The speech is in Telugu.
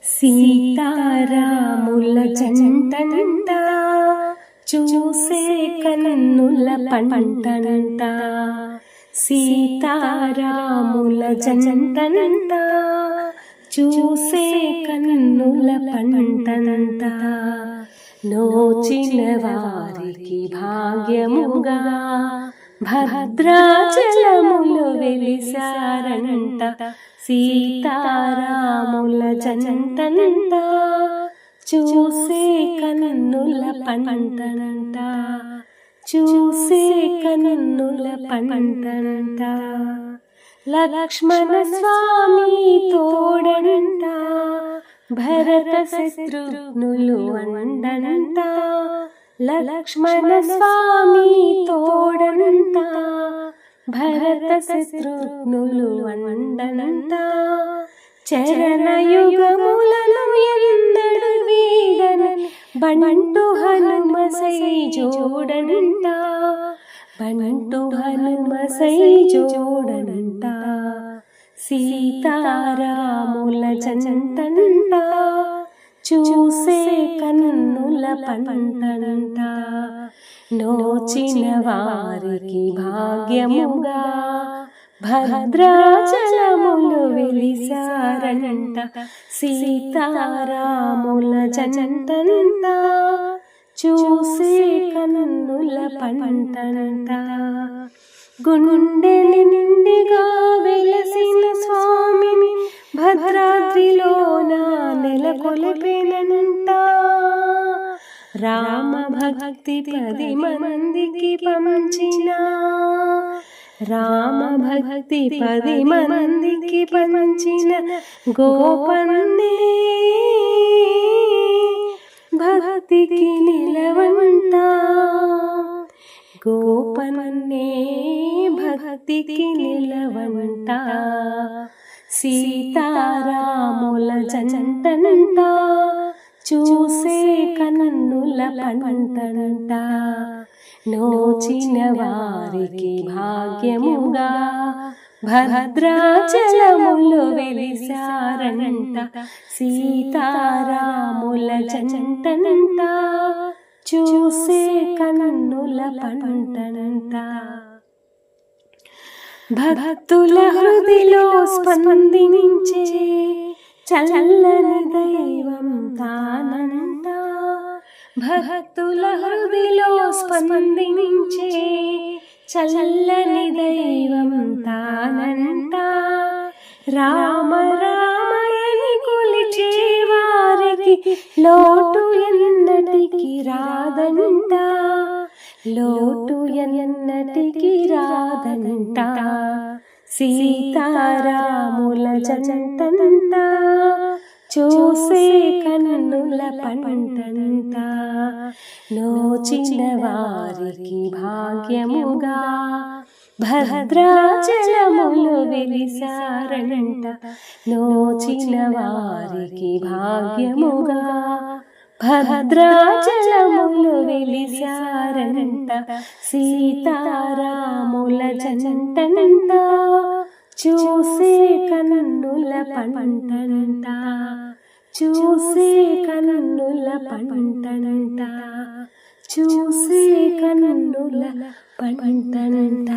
సీతారాముల జంటంట చూసే కన్నుల పంటంట. సీతారాముల జంటంట చూసే కన్నుల పంటంట. నోచిన వారికి భాగ్యముగా భద్రాచలములు వెలిసారంట. సీతారాముల జంటంట చూసే కన్నుల పంటంట. చూసే కన్నుల పంటంట. లక్ష్మణ స్వామి తోడంట భరత శత్రుఘ్నులు అండనంట. లక్ష్మణ స్వామి తోడంట భరత శత్రుఘ్నులు అండనంట. చరణయుగములను ఎన్నడు వీడనని బంటు హనుమ సై జోడనంట. బంటు హనుమ సై జోడనంట. సీతారాముల జంటంట చూసే కన్నుల పంటంట. నోచిన వారికి భాగ్యముగా భద్రాచలములు వెలిసారంట. సీతారాముల జంటంట చూసే కన్నుల పంటంట. గుండెని నిండిగా వెలసిన స్వామిని భద్రాద్రిలోన నెలకొల్పెనంట. రామ భక్తి 10 మందికి పంచిన. రామ భక్తి 10 మందికి పంచిన గోపన్నే భక్తికి నిలవంట. గోపన్నే భక్తికి నిలవంట. సీతారాముల జంటంట చూసే కన్నుల పంటంట. నోచిన వారికి భాగ్యముగా భద్రాచలములు వెలిసారంట. సీతారాముల జంటంట చూసే కన్నుల పంటంట. భక్తుల హృదిలో స్పందించే చల్లని దైవం తానంట. భక్తుల హృదిలో స్పందించే చల్లని దైవం తానంట. రామ రామయని కొలిచే వారికి లోటు ఎన్నటికి రాదంట. లోటు ఎన్నటికి రాదంట. సీతారాముల జంటంట చూసే కన్నుల పంటంట. నోచిన వారికి భాగ్యముగా భద్రాచలములు వెలిసారంట. నోచిన వారికి భాగ్యముగా భద్రాచలములు వెలిసారంట. సీతారాముల జంటంట చూసే కన్నుల పంటంట. చూసే కన్నుల పంటంట. చూసే కన్నుల పంటంట.